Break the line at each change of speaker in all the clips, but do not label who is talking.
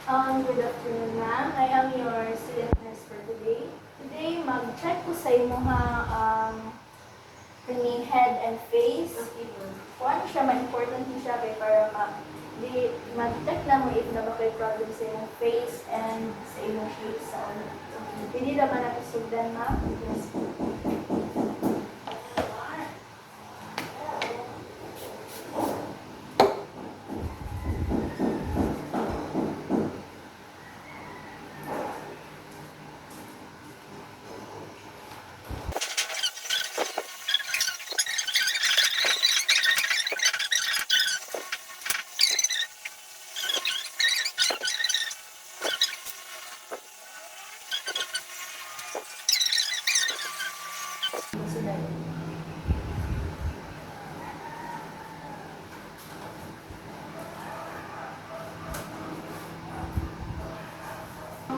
Good afternoon, ma'am. I am your student nurse for today. Today, mag-check ko sa imo ha kani head and face. Kung ano siya, ma-important din siya kay para mag-check na mo if na ba kay problem sa imong face and sa imong shape sa ulo. Pwede naman natin sugdan, ma'am? Yes.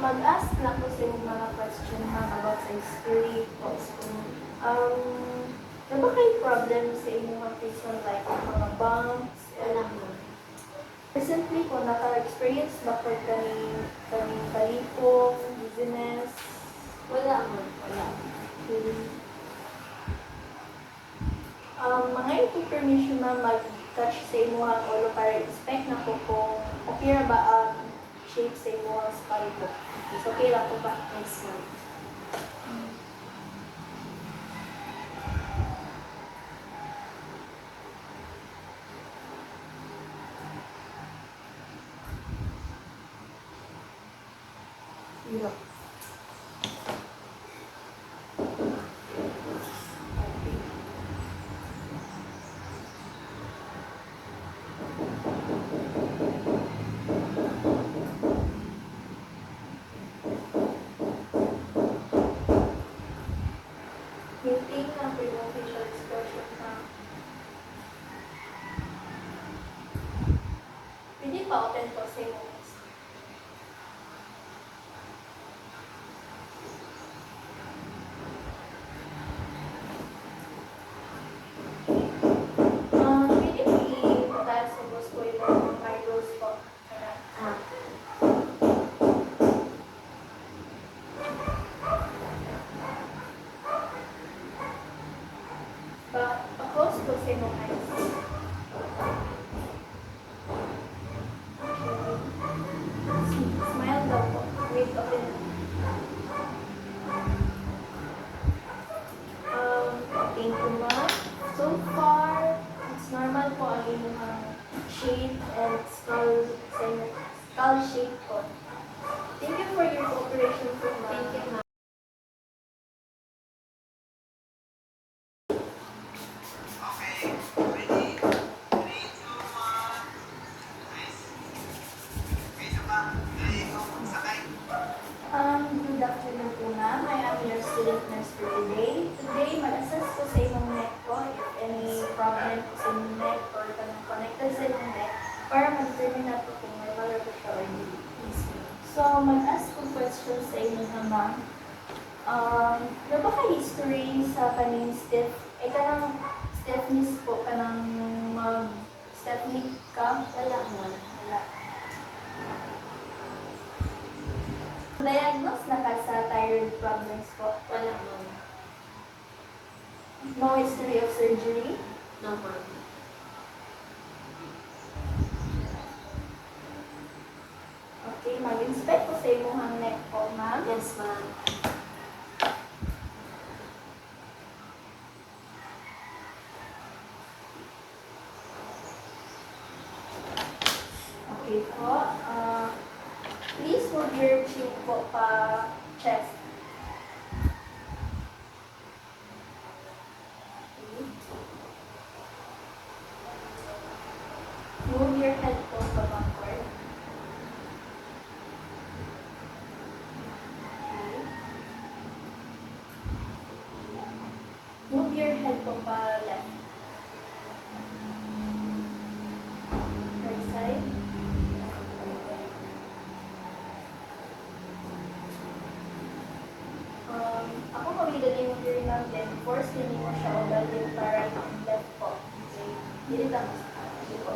Mag-ask lang ko sa yung mga question about sa history o school. Ano ba kayo problem sa inyong person like mga bumps? Recently po, naka-experience ba ko kani kalipong, dizziness?
Wala.
Mga information na mag-touch sa inyong ulo para expect na po kung okay na ba ang shape sa inyong skull po. So, okay lang po ba?
Yes, ma'am.
Hirap. Maintain lang po yung facial expression na. Pwede pa open po sa inyong eyes. Pwede po i-taas sa boss po yung eyebrows po. Pa-close po sa inyong eyes. Smile daw po. Wait, open. Thank you, ma'am. So far, it's normal po ang inyong shape and skull shape po. Thank you for your cooperation po, ma'am.
Thank you, ma'am.
Good afternoon po, ma'am. I am your student nurse for today. Today, mag-assess ko sa inyong neck ko if any problem po sa inyong neck or kanang connected sa inyong neck para mag-determine na po kung may valor po siya or hindi. So, mag-ask ko questions sa inyo na, ma'am. Ano ba ka history sa kaning kanang stiffness po, kanang mag-stiffness ka?
Wala, ma'am.
Wala. Diagnose na ka sa thyroid problems po?
Wala, ma'am.
No history of surgery?
No, ma'am.
Okay, mag-inspect ko sa inyong neck po, ma'am.
Yes, ma'am.
Okay po. Please move your chin po pa chest. Okay. Move your head po pa backward. Okay. Move your head po pa left. Right side. Ako pamilya yung urinal din. Force din mo siya o dahil para left po. Okay. Dili lang. Sige po.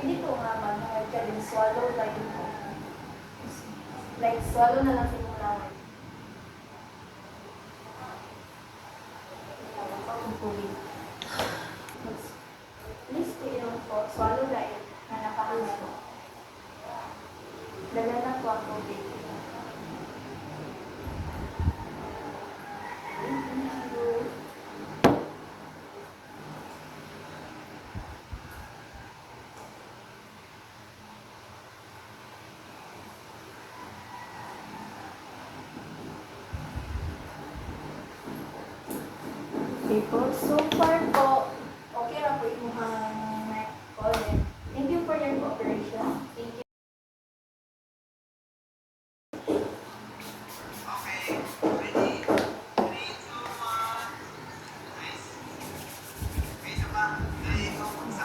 pwede ko nga mag-hard ka din, swallow like mo. Like, swallow na lang sa imong langan. Please, kailan po, swallow like na nakahanap mo. Dagan na po ang tubig. Thank you. Okay po. So far po, okay na po yung neck po. Thank you for your cooperation. Thank you.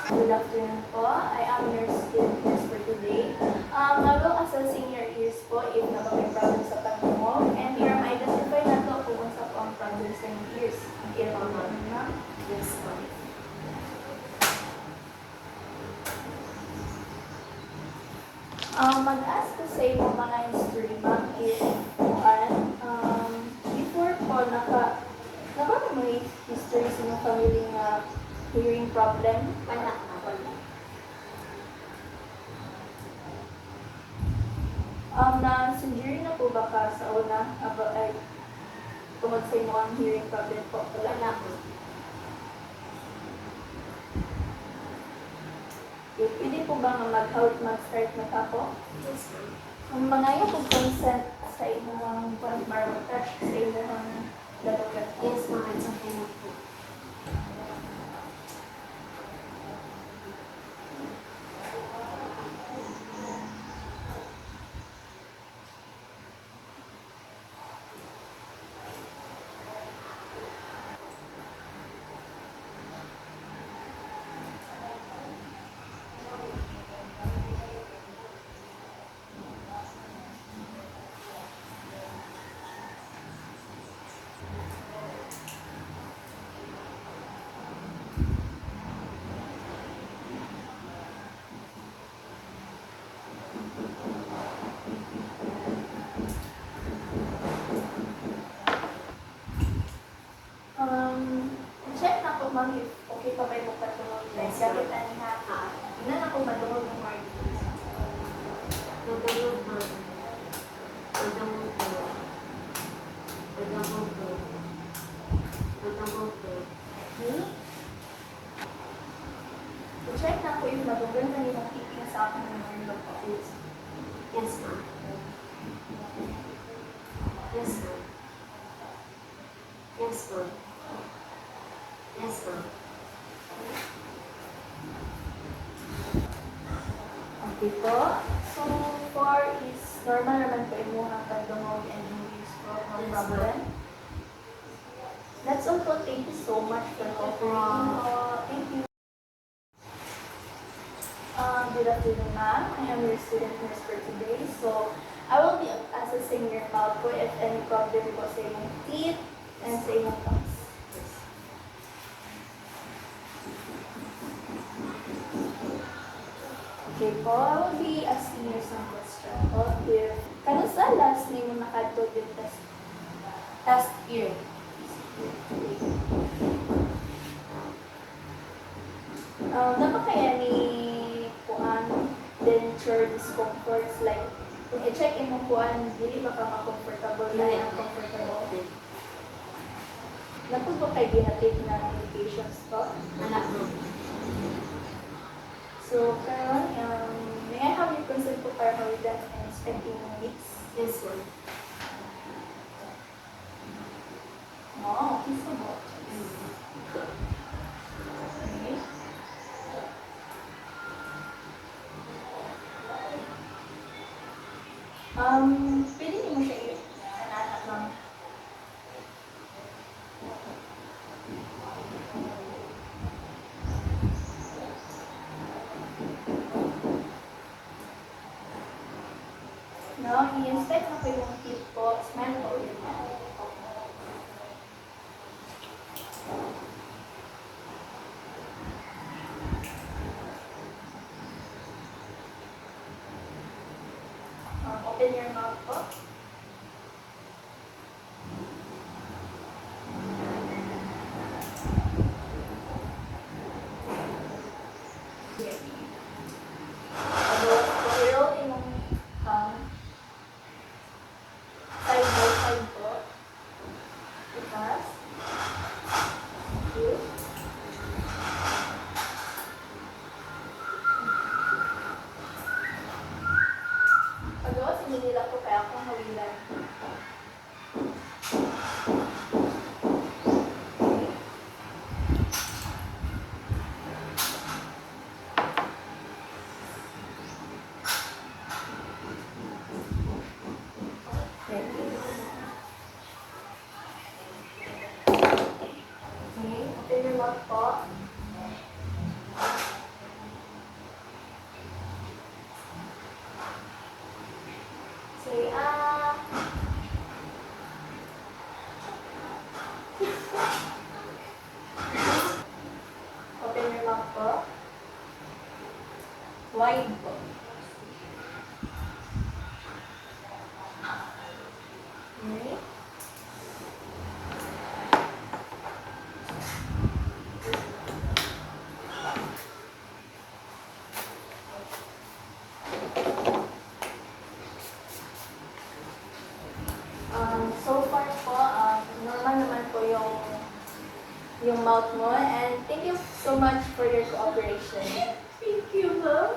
Good afternoon po. I am your student nurse for today. I will assessing your ears po if may problem sa pagtungog. And here I identify na to kung unsa po ang problem sa inyong ears. Okay po na?
Yes po.
Mag-ask ko sa iyo mga history, ma'am, if before po, naka may history sa inyong family nga hearing problem?
Wala na. Wala.
Na-surgery na po ba ka sa una ay tungkol sa inyong hearing problem po?
Wala po.
Pwede po ba nga mag-start na ako?
Yes po.
Ang mga yung consent sa inyong touch sa inyong dalagat.
Yes po. It's okay na po.
Check na po ma'am if okay pa ba yung patungod. Like, gamit ani ha. Ilan ako matungod ng Mark?
Nadamog po. Nadamog po. Nadamog po. Nadamog po.
Check na po yung matungod na yung keeping sa akin ng mga po.
Yes ma'am. Yes ma'am. Yes po. Yes ma'am.
Okay po. So, 4 is normal naman po yung mga pagdungog and English po. No
Yes,
problem. That's all po. Thank you so much for cooperating po. Thank you. Good afternoon, ma'am. I am your student nurse for today. So, I will be assessing your mouth po if any problem po sa inyong teeth and sa inyong tongues. Okay po, I will be asking you some questions po. If, kano sa last name mo nakadto din test year? Dapat kaya ni kuan denture discomforts like kung i-check mo kuan dili ba ka ma-comfortable na
Dili.
uncomfortable. Napod ba kay gihatid na medications po?
Wala po.
So, karon, may I have your consent po para mawid and spending weeks?
Yes po.
Wow, isa mo. Okay. Pwede niyo mo siya i-anak lang. No, i-inspect na po yung teeth po. Smile po ulit na. Open your mouth po. Tapos, i-roll imong side by side po. Itas. Thank you. Pagawa, sinunila ko kaya akong hawilan. Okay, open your mouth po. Say, Open your mouth po. Wide po. Okay. So far po, normal naman po yung mouth mo, and thank you so much for your cooperation.
Thank you, ma'am.